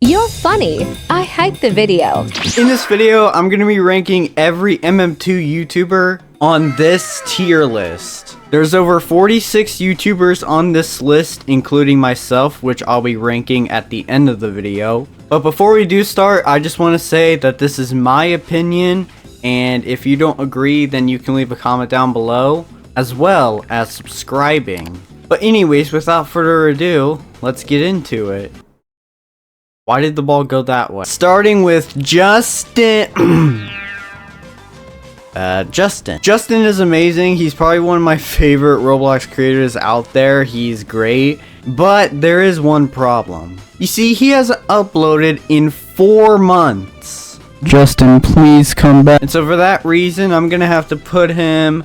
You're funny. I hyped the video. In this video, I'm going to be ranking every MM2 YouTuber on this tier list. There's over 46 YouTubers on this list, including myself, which I'll be ranking at the end of the video. But before we do start, I just want to say that this is my opinion, and if you don't agree, then you can leave a comment down below, as well as subscribing. But anyways, without further ado, let's get into it. Why did the ball go that way? Starting with Justin. Justin is amazing. He's probably one of my favorite Roblox creators out there. He's great. But there is one problem. You see, he has uploaded in 4 months. Justin, please come back. And so for that reason, I'm gonna have to put him...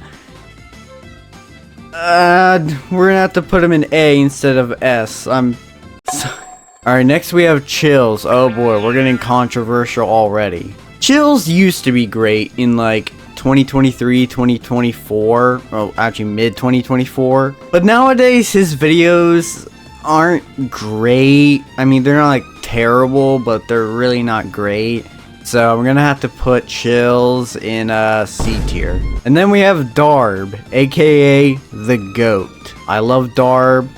we're gonna have to put him in A instead of S. Alright, next we have Chills. Oh boy, we're getting controversial already. Chills used to be great in like 2023, 2024, oh actually mid 2024. But nowadays his videos aren't great. I mean, they're not like terrible, but they're really not great. So I'm gonna have to put Chills in C tier. And then we have Darb, aka the GOAT. I love Darb.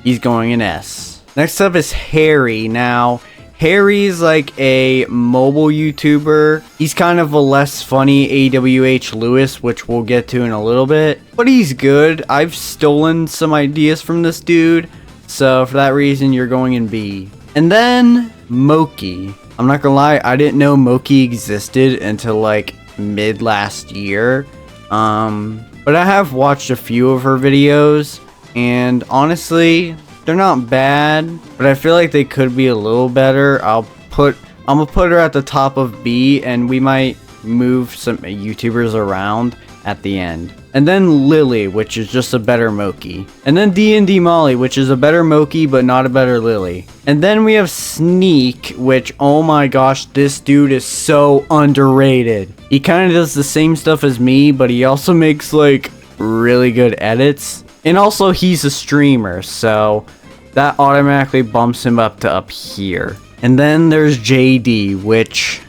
He's going in S. Next up is Harry. Now, Harry's like a mobile YouTuber. He's kind of a less funny AWH Lewis, which we'll get to in a little bit. But he's good. I've stolen some ideas from this dude. So for that reason, you're going in B. And then Moki. I'm not gonna lie, I didn't know Moki existed until like mid last year. But I have watched a few of her videos. And honestly, they're not bad, but I feel like they could be a little better. I'm gonna put her at the top of B, and we might move some YouTubers around at the end. And then Lily, which is just a better Moki. And then D&D Molly, which is a better Moki, but not a better Lily. And then we have Sneak, which, oh my gosh, this dude is so underrated. He kind of does the same stuff as me, but he also makes like really good edits. And also he's a streamer, so that automatically bumps him up to up here. And then there's JD, which,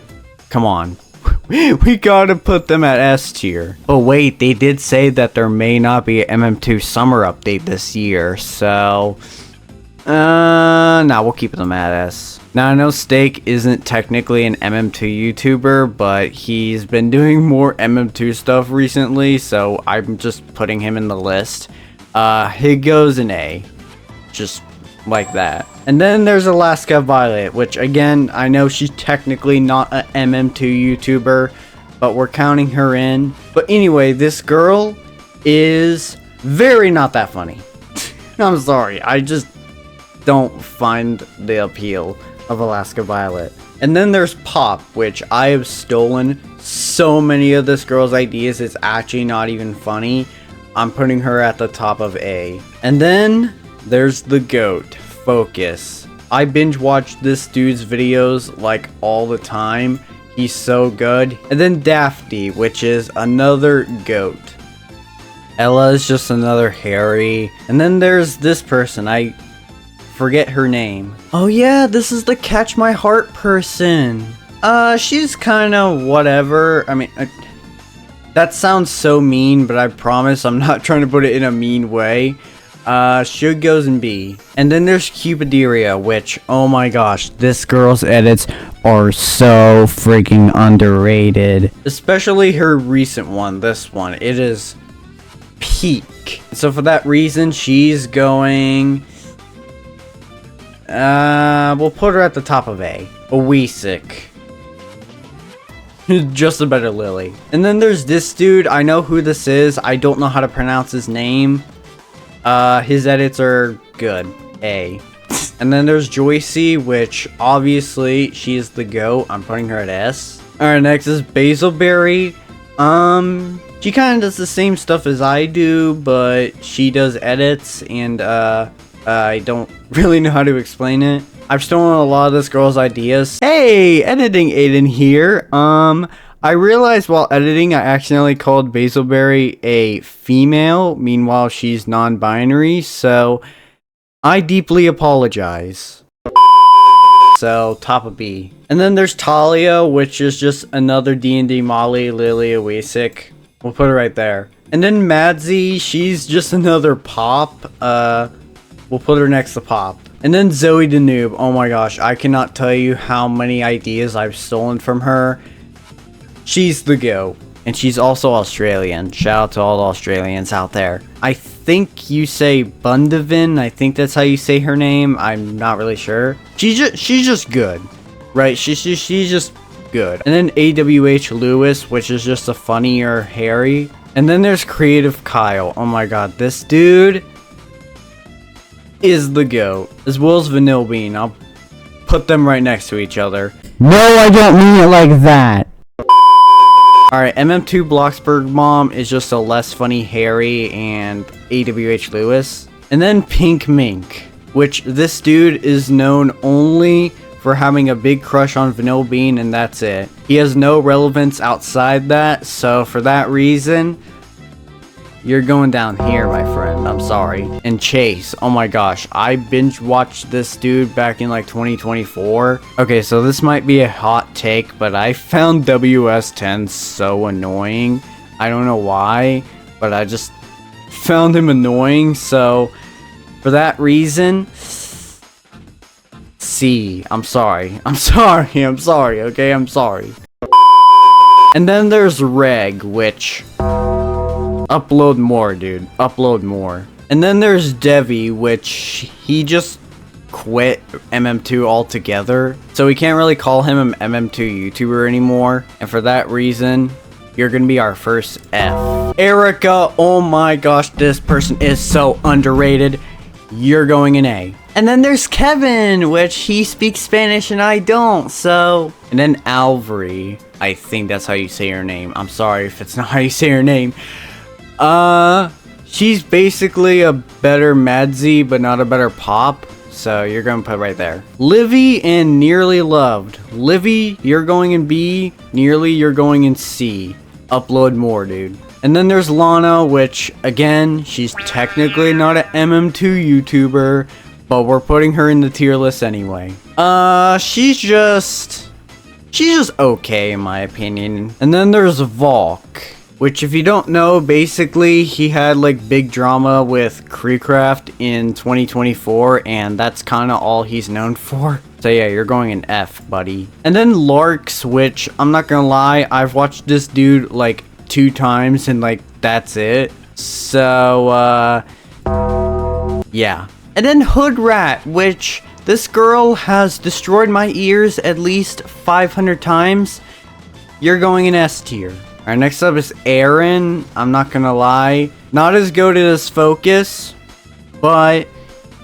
come on, we gotta put them at S tier. But wait, they did say that there may not be an MM2 summer update this year, so nah, we'll keep them at S. Now I know Steak isn't technically an MM2 YouTuber, but he's been doing more MM2 stuff recently, so I'm just putting him in the list. He goes in A, just like that. And then there's Alaska Violet, which again, I know she's technically not an MM2 YouTuber, but we're counting her in. But anyway, this girl is very not that funny. I'm sorry, I just don't find the appeal of Alaska Violet. And then there's Pop, which I have stolen so many of this girl's ideas, it's actually not even funny. I'm putting her at the top of A. And then there's the GOAT, Focus. I binge watch this dude's videos like all the time. He's so good. And then Daphne, which is another GOAT. Ella is just another Harry. And then there's this person, I forget her name. Oh yeah, this is the Catch My Heart person. She's kind of whatever. I mean, that sounds so mean, but I promise I'm not trying to put it in a mean way. She goes in B. And then there's Cupideria, which, oh my gosh, this girl's edits are so freaking underrated. Especially her recent one, this one. It is peak. So for that reason, she's going... we'll put her at the top of A. Owisik. Just a better Lily. And then there's this dude. I know who this is. I don't know how to pronounce his name. His edits are good. A. And then there's Joycey, which obviously she is the GOAT. I'm putting her at S. Alright, next is Basilberry. She kind of does the same stuff as I do, but she does edits, and I don't really know how to explain it. I've stolen a lot of this girl's ideas. Hey, editing Aiden here. I realized while editing, I accidentally called Basilberry a female. Meanwhile, she's non-binary, so I deeply apologize. so top of B. And then there's Talia, which is just another D&D Molly, Lily, Wisik. We'll put her right there. And then Madzi, she's just another Pop. We'll put her next to Pop. And then Zoe the Noob. Oh my gosh, I cannot tell you how many ideas I've stolen from her. She's the GOAT. And she's also Australian. Shout out to all the Australians out there. I think you say Bundavin. I think that's how you say her name. I'm not really sure. She's just good, right? She's just good. And then AWH Lewis, which is just a funnier Harry. And then there's Creative Kyle. Oh my god, this dude is the GOAT. As well as Vanilla Bean. I'll put them right next to each other. No, I don't mean it like that. Alright, MM2 Bloxburg Mom is just a less funny Harry and AWH Lewis. And then Pink Mink, which this dude is known only for having a big crush on Vanilla Bean, and that's it. He has no relevance outside that, so for that reason, you're going down here, my friend. I'm sorry. And Chase, oh my gosh, I binge watched this dude back in like 2024. Okay, so this might be a hot take, but I found WS10 so annoying. I don't know why, but I just found him annoying. So for that reason, C. I'm sorry. I'm sorry. I'm sorry. Okay, I'm sorry. And then there's Reg, which... upload more, dude. Upload more. And then there's Devi, which he just quit MM2 altogether. So we can't really call him an MM2 YouTuber anymore. And for that reason, you're gonna be our first F. Erica, oh my gosh, this person is so underrated. You're going in A. And then there's Kevin, which he speaks Spanish and I don't, so... And then Alvary. I think that's how you say her name. I'm sorry if it's not how you say her name. She's basically a better Madzi, but not a better Pop. So you're gonna put right there. Livy and Nearly Loved. Livy, you're going in B. Nearly, you're going in C. Upload more, dude. And then there's Lana, which, again, she's technically not an MM2 YouTuber, but we're putting her in the tier list anyway. She's just okay, in my opinion. And then there's Valk, which, if you don't know, basically, he had, like, big drama with Creecraft in 2024, and that's kind of all he's known for. So yeah, you're going in F, buddy. And then Larks, which, I'm not gonna lie, I've watched this dude, like, 2 times, and, like, that's it. So, yeah. And then Hood Rat, which, this girl has destroyed my ears at least 500 times. You're going in S tier. Alright, next up is Erin. I'm not gonna lie. Not as goated as Focus, but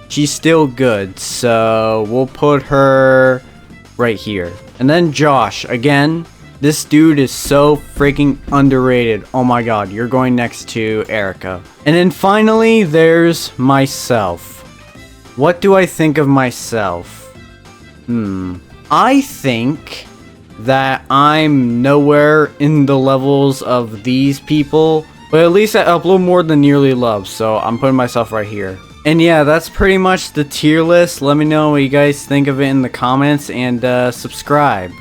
she's still good. So we'll put her right here. And then Josh. Again, this dude is so freaking underrated. Oh my god, you're going next to Erica. And then finally, there's myself. What do I think of myself? I think that I'm nowhere in the levels of these people, but at least I upload more than Nearly Loved, so I'm putting myself right here. And yeah, that's pretty much the tier list. Let me know what you guys think of it in the comments, and subscribe.